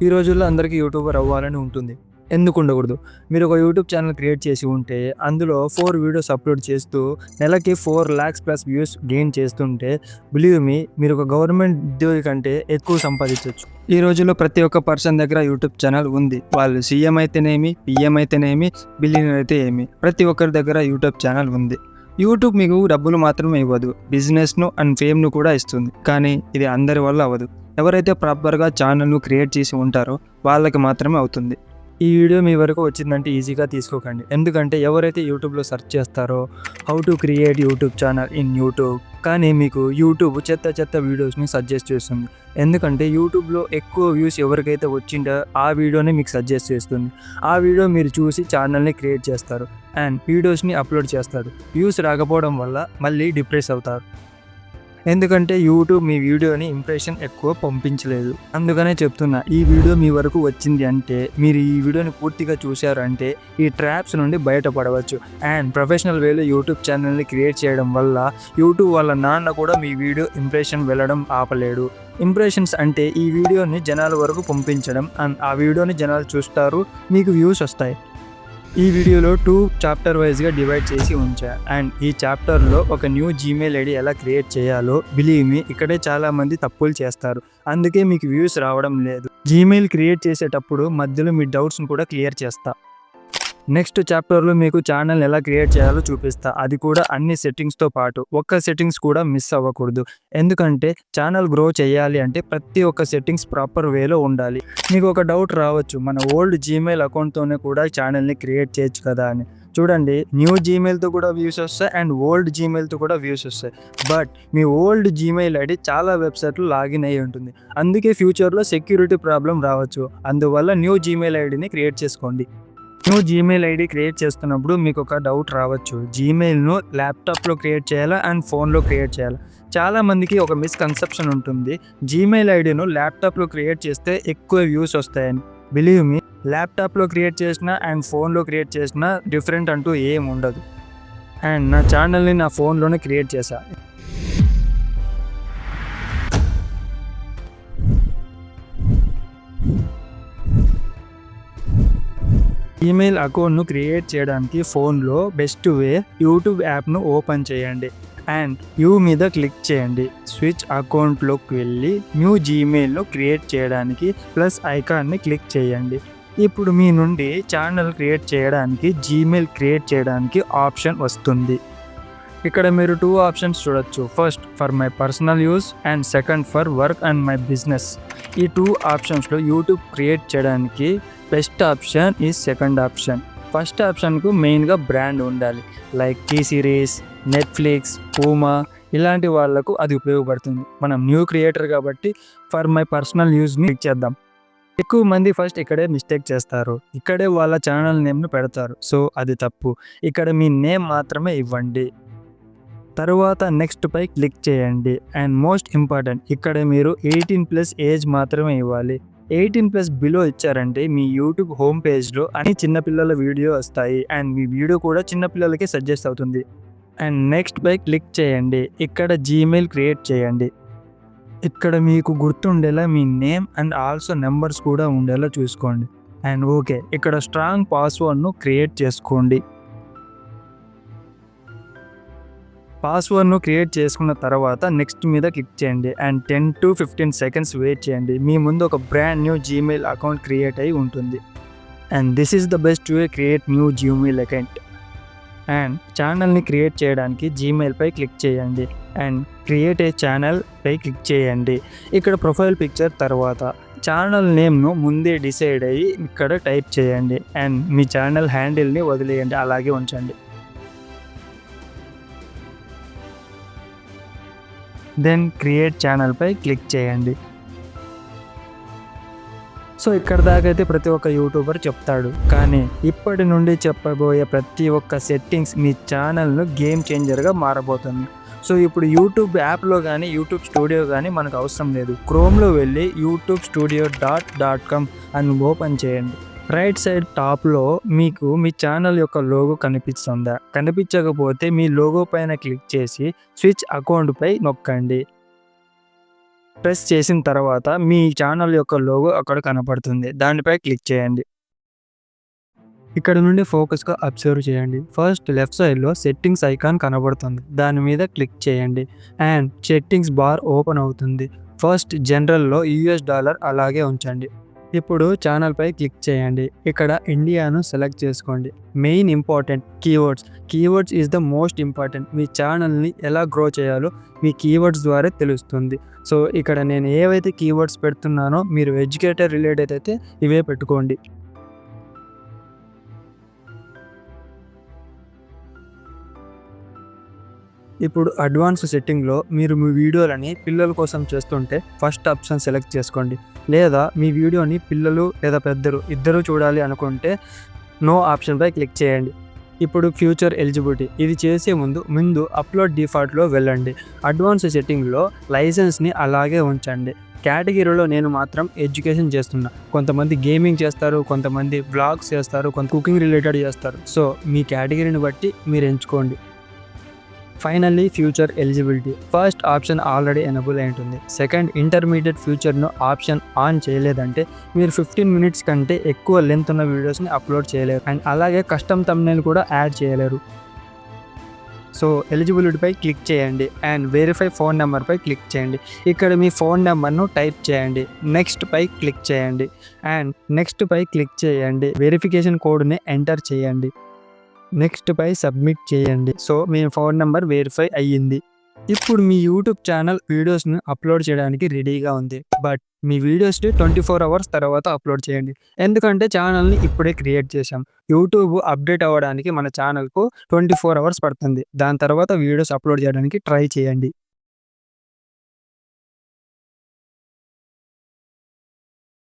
ఈ రోజుల్లో అందరికీ యూట్యూబర్ అవ్వాలని ఉంటుంది. ఎందుకు ఉండకూడదు? మీరు ఒక యూట్యూబ్ ఛానల్ క్రియేట్ చేసి ఉంటే, అందులో 4 వీడియోస్ అప్‌లోడ్ చేస్తూ నెలకి 4,00,000 ప్లస్ వ్యూస్ గెయిన్ చేస్తుంటే, బిలీవ్ మీ మీరు ఒక గవర్నమెంట్ ఉద్యోగి కంటే ఎక్కువ సంపాదించొచ్చు. ఈ రోజుల్లో ప్రతి ఒక్క పర్సన్ దగ్గర యూట్యూబ్ ఛానల్ ఉంది. వాళ్ళు సీఎం అయితేనేమి, పీఎం అయితేనేమి, బిలియనీర్ అయితే ఏమి, ప్రతి ఒక్కరి దగ్గర యూట్యూబ్ ఛానల్ ఉంది. యూట్యూబ్ మీకు డబ్బులు మాత్రమే ఇవ్వదు, బిజినెస్‌ను అండ్ ఫేమ్‌ను కూడా ఇస్తుంది. కానీ ఇది అందరి వల్ల అవ్వదు. ఎవరైతే ప్రాపర్‌గా ఛానల్‌ను క్రియేట్ చేసి ఉంటారో వాళ్ళకి మాత్రమే అవుతుంది. ఈ వీడియో మీ వరకు వచ్చిందంటే ఈజీగా తీసుకోకండి. ఎందుకంటే ఎవరైతే యూట్యూబ్‌లో సెర్చ్ చేస్తారో how to create YouTube channel in YouTube, కానీ మీకు యూట్యూబ్ చెత్త వీడియోస్‌ని సజెస్ట్ చేస్తుంది. ఎందుకంటే యూట్యూబ్‌లో ఎక్కువ వ్యూస్ ఎవరికైతే వచ్చిందో ఆ వీడియోని మీకు సజెస్ట్ చేస్తుంది. ఆ వీడియో మీరు చూసి ఛానల్‌ని క్రియేట్ చేస్తారు అండ్ వీడియోస్‌ని అప్‌లోడ్ చేస్తారు. వ్యూస్ రాకపోవడం వల్ల మళ్ళీ డిప్రెస్ అవుతారు. ఎందుకంటే యూట్యూబ్ మీ వీడియోని ఇంప్రెషన్ ఎక్కువ పంపించలేదు. అందుకనే చెప్తున్నా, ఈ వీడియో మీ వరకు వచ్చింది అంటే మీరు ఈ వీడియోని పూర్తిగా చూశారు అంటే ఈ ట్రాప్స్ నుండి బయటపడవచ్చు. అండ్ ప్రొఫెషనల్ వేలో యూట్యూబ్ ఛానల్ని క్రియేట్ చేయడం వల్ల యూట్యూబ్ వాళ్ళ నాన్న కూడా మీ వీడియో ఇంప్రెషన్ వెళ్ళడం ఆపలేడు. ఇంప్రెషన్స్ అంటే ఈ వీడియోని జనాల వరకు పంపించడం అండ్ ఆ వీడియోని జనాలు చూస్తారు, మీకు వ్యూస్ వస్తాయి. ఈ వీడియోలో 2 చాప్టర్ వైజ్గా డివైడ్ చేసి ఉంచా అండ్ ఈ చాప్టర్లో ఒక న్యూ జీమెయిల్ ఐడి ఎలా క్రియేట్ చేయాలో బిలీవ్ మీ ఇక్కడే చాలామంది తప్పులు చేస్తారు. అందుకే మీకు వ్యూస్ రావడం లేదు. జీమెయిల్ క్రియేట్ చేసేటప్పుడు మధ్యలో మీ డౌట్స్ని కూడా క్లియర్ చేస్తా. నెక్స్ట్ చాప్టర్లో మీకు ఛానల్ ఎలా క్రియేట్ చేయాలో చూపిస్తా. అది కూడా అన్ని సెట్టింగ్స్తో పాటు. ఒక్క సెట్టింగ్స్ కూడా మిస్ అవ్వకూడదు. ఎందుకంటే ఛానల్ గ్రో చేయాలి అంటే ప్రతి ఒక్క సెట్టింగ్స్ ప్రాపర్ వేలో ఉండాలి. మీకు ఒక డౌట్ రావచ్చు, మన ఓల్డ్ జీమెయిల్ అకౌంట్తోనే కూడా ఛానల్ని క్రియేట్ చేయొచ్చు కదా అని. చూడండి, న్యూ జీమెయిల్తో కూడా వ్యూస్ వస్తాయి అండ్ ఓల్డ్ జీమెయిల్తో కూడా వ్యూస్ వస్తాయి. But me old Gmail ID చాలా వెబ్సైట్లు లాగిన్ అయ్యి ఉంటుంది. అందుకే ఫ్యూచర్లో సెక్యూరిటీ ప్రాబ్లం రావచ్చు. అందువల్ల న్యూ జీమెయిల్ ఐడిని క్రియేట్ చేసుకోండి. న్యూ జీమెయిల్ ఐడి క్రియేట్ చేస్తున్నప్పుడు మీకు ఒక డౌట్ రావచ్చు, జీమెయిల్ను ల్యాప్టాప్లో క్రియేట్ చేయాలా అండ్ ఫోన్లో క్రియేట్ చేయాలా? చాలామందికి ఒక మిస్కన్సెప్షన్ ఉంటుంది, జీమెయిల్ ఐడిను ల్యాప్టాప్లో క్రియేట్ చేస్తే ఎక్కువ వ్యూస్ వస్తాయని. బిలీవ్ మీ, ల్యాప్టాప్లో క్రియేట్ చేసినా అండ్ ఫోన్లో క్రియేట్ చేసినా డిఫరెంట్ అంటూ ఏం ఉండదు. అండ్ నా ఛానల్ని నా ఫోన్లోనే క్రియేట్ చేశా. ఈమెయిల్ అకౌంట్ను క్రియేట్ చేయడానికి ఫోన్లో బెస్ట్ వే, యూట్యూబ్ యాప్ను ఓపెన్ చేయండి అండ్ యూ మీద క్లిక్ చేయండి. స్విచ్ అకౌంట్లోకి వెళ్ళి న్యూ జీమెయిల్ను క్రియేట్ చేయడానికి ప్లస్ ఐకాన్ని క్లిక్ చేయండి. ఇప్పుడు మీ నుండి ఛానల్ క్రియేట్ చేయడానికి, జీమెయిల్ క్రియేట్ చేయడానికి ఆప్షన్ వస్తుంది. ఇక్కడ మీరు 2 ఆప్షన్స్ చూడొచ్చు. First for my personal use and second for work and my business. ఈ 2 ఆప్షన్స్లో యూట్యూబ్ క్రియేట్ చేయడానికి best option is second option. First ఆప్షన్కు మెయిన్గా బ్రాండ్ ఉండాలి, like T series, Netflix, Puma ఇలాంటి వాళ్ళకు అది ఉపయోగపడుతుంది. మనం న్యూ క్రియేటర్ కాబట్టి ఫర్ మై పర్సనల్ యూస్ని క్లిక్ చేద్దాం. ఎక్కువ మంది ఫస్ట్ ఇక్కడే మిస్టేక్ చేస్తారు, ఇక్కడే వాళ్ళ ఛానల్ నేమ్ను పెడతారు. సో అది తప్పు. ఇక్కడ మీ నేమ్ మాత్రమే ఇవ్వండి. తరువాత నెక్స్ట్ పై క్లిక్ చేయండి అండ్ మోస్ట్ ఇంపార్టెంట్, ఇక్కడ మీరు 18+ ఏజ్ మాత్రమే ఇవ్వాలి. 18+ బిలో ఇచ్చారంటే మీ యూట్యూబ్ హోమ్ పేజ్లో అన్ని చిన్నపిల్లల వీడియో వస్తాయి అండ్ మీ వీడియో కూడా చిన్నపిల్లలకి సజెస్ట్ అవుతుంది. అండ్ నెక్స్ట్ పై క్లిక్ చేయండి. ఇక్కడ జీమెయిల్ క్రియేట్ చేయండి. ఇక్కడ మీకు గుర్తుండేలా మీ నేమ్ అండ్ ఆల్సో నెంబర్స్ కూడా ఉండేలా చూసుకోండి. అండ్ ఓకే, ఇక్కడ స్ట్రాంగ్ పాస్వర్డ్ను క్రియేట్ చేసుకోండి. పాస్వర్డ్ను క్రియేట్ చేసుకున్న తర్వాత నెక్స్ట్ మీద క్లిక్ చేయండి అండ్ 10 to 15 seconds వెయిట్ చేయండి. మీ ముందు ఒక brand new Gmail account create అయి ఉంటుంది. And this is the best way create new Gmail account. And ఛానల్ని క్రియేట్ చేయడానికి జీమెయిల్పై క్లిక్ చేయండి అండ్ క్రియేట్ ఏ ఛానల్ పై క్లిక్ చేయండి. ఇక్కడ ప్రొఫైల్ పిక్చర్ తర్వాత ఛానల్ నేమ్ను ముందే డిసైడ్ అయ్యి ఇక్కడ టైప్ చేయండి అండ్ మీ ఛానల్ హ్యాండిల్ని వదిలేయండి, అలాగే ఉంచండి. దెన్ క్రియేట్ ఛానల్పై క్లిక్ చేయండి. సో ఇక్కడ దాకా అయితే ప్రతి ఒక్క యూట్యూబర్ చెప్తాడు, కానీ ఇప్పటి నుండి చెప్పబోయే ప్రతి ఒక్క సెట్టింగ్స్ మీ ఛానల్ను గేమ్ చేంజర్గా మారబోతుంది. సో ఇప్పుడు యూట్యూబ్ యాప్లో కానీ యూట్యూబ్ స్టూడియో కానీ మనకు అవసరం లేదు. క్రోమ్లో వెళ్ళి youtube.studio.com అని ఓపెన్ చేయండి. రైట్ సైడ్ టాప్లో మీకు మీ ఛానల్ యొక్క లోగో కనిపిస్తుందా? కనిపించకపోతే మీ లోగో పైన క్లిక్ చేసి స్విచ్ అకౌంట్ పై నొక్కండి. ప్రెస్ చేసిన తర్వాత మీ ఛానల్ యొక్క లోగో అక్కడ కనపడుతుంది. దానిపై క్లిక్ చేయండి. ఇక్కడ నుండి ఫోకస్‌గా అబ్జర్వ్ చేయండి. ఫస్ట్ లెఫ్ట్ సైడ్‌లో సెట్టింగ్స్ ఐకాన్ కనబడుతుంది. దాని మీద క్లిక్ చేయండి అండ్ సెట్టింగ్స్ బార్ ఓపెన్ అవుతుంది. ఫస్ట్ జనరల్‌లో $, అలాగే ఉంచండి. ఇప్పుడు ఛానల్‌పై క్లిక్ చేయండి. ఇక్కడ ఇండియాను సెలెక్ట్ చేసుకోండి. Main important keywords is the most important. మీ ఛానల్‌ని ఎలా గ్రో చేయాలో మీ కీవర్డ్స్ ద్వారా తెలుస్తుంది. సో ఇక్కడ నేను ఏవైతే కీవర్డ్స్ పెడుతున్నానో మీరు ఎడ్యుకేటర్ రిలేటెడ్ అయితే ఇవే పెట్టుకోండి. ఇప్పుడు అడ్వాన్స్ సెట్టింగ్‌లో మీరు మీ వీడియోలని పిల్లల కోసం చేస్తుంటే ఫస్ట్ ఆప్షన్ సెలెక్ట్ చేసుకోండి. లేదా మీ వీడియోని పిల్లలు లేదా పెద్దలు ఇద్దరూ చూడాలి అనుకుంటే నో ఆప్షన్‌పై క్లిక్ చేయండి. ఇప్పుడు ఫ్యూచర్ ఎలిజిబిలిటీ ఇది చేసే ముందు అప్లోడ్ డిఫాల్ట్‌లో వెళ్ళండి. అడ్వాన్స్ సెట్టింగ్‌లో లైసెన్స్‌ని అలాగే ఉంచండి. కేటగిరీలో నేను మాత్రం ఎడ్యుకేషన్ చేస్తున్నా. కొంతమంది గేమింగ్ చేస్తారు, కొంతమంది వ్లాగ్స్ చేస్తారు, కొంత కుకింగ్ రిలేటెడ్ చేస్తారు. సో మీ కేటగిరీని బట్టి మీరు ఎంచుకోండి. Finally future eligibility first option already enable అయి ఉంటుంది. సెకండ్ ఇంటర్మీడియట్ ఫ్యూచర్ను ఆప్షన్ ఆన్ చేయలేదంటే మీరు 15 మినిట్స్ కంటే ఎక్కువ లెంత్ ఉన్న వీడియోస్ని అప్లోడ్ చేయలేరు అండ్ అలాగే కస్టమ్ థంబ్నెయిల్ కూడా యాడ్ చేయలేరు. సో ఎలిజిబిలిటీపై క్లిక్ చేయండి అండ్ వెరిఫై ఫోన్ నెంబర్పై క్లిక్ చేయండి. ఇక్కడ మీ ఫోన్ నెంబర్ను టైప్ చేయండి. నెక్స్ట్ పై క్లిక్ చేయండి అండ్ నెక్స్ట్ పై క్లిక్ చేయండి. వెరిఫికేషన్ కోడ్ని ఎంటర్ చేయండి. నెక్స్ట్ పై సబ్మిట్ చేయండి. సో మీ ఫోన్ నెంబర్ వెరిఫై అయ్యింది. ఇప్పుడు మీ యూట్యూబ్ ఛానల్ వీడియోస్ని అప్లోడ్ చేయడానికి రెడీగా ఉంది. బట్ మీ వీడియోస్ని 24 అవర్స్ తర్వాత అప్లోడ్ చేయండి. ఎందుకంటే ఛానల్ని ఇప్పుడే క్రియేట్ చేశాం. యూట్యూబ్ అప్డేట్ అవ్వడానికి మన ఛానల్కు 24 అవర్స్ పడుతుంది. దాని తర్వాత వీడియోస్ అప్లోడ్ చేయడానికి ట్రై చేయండి.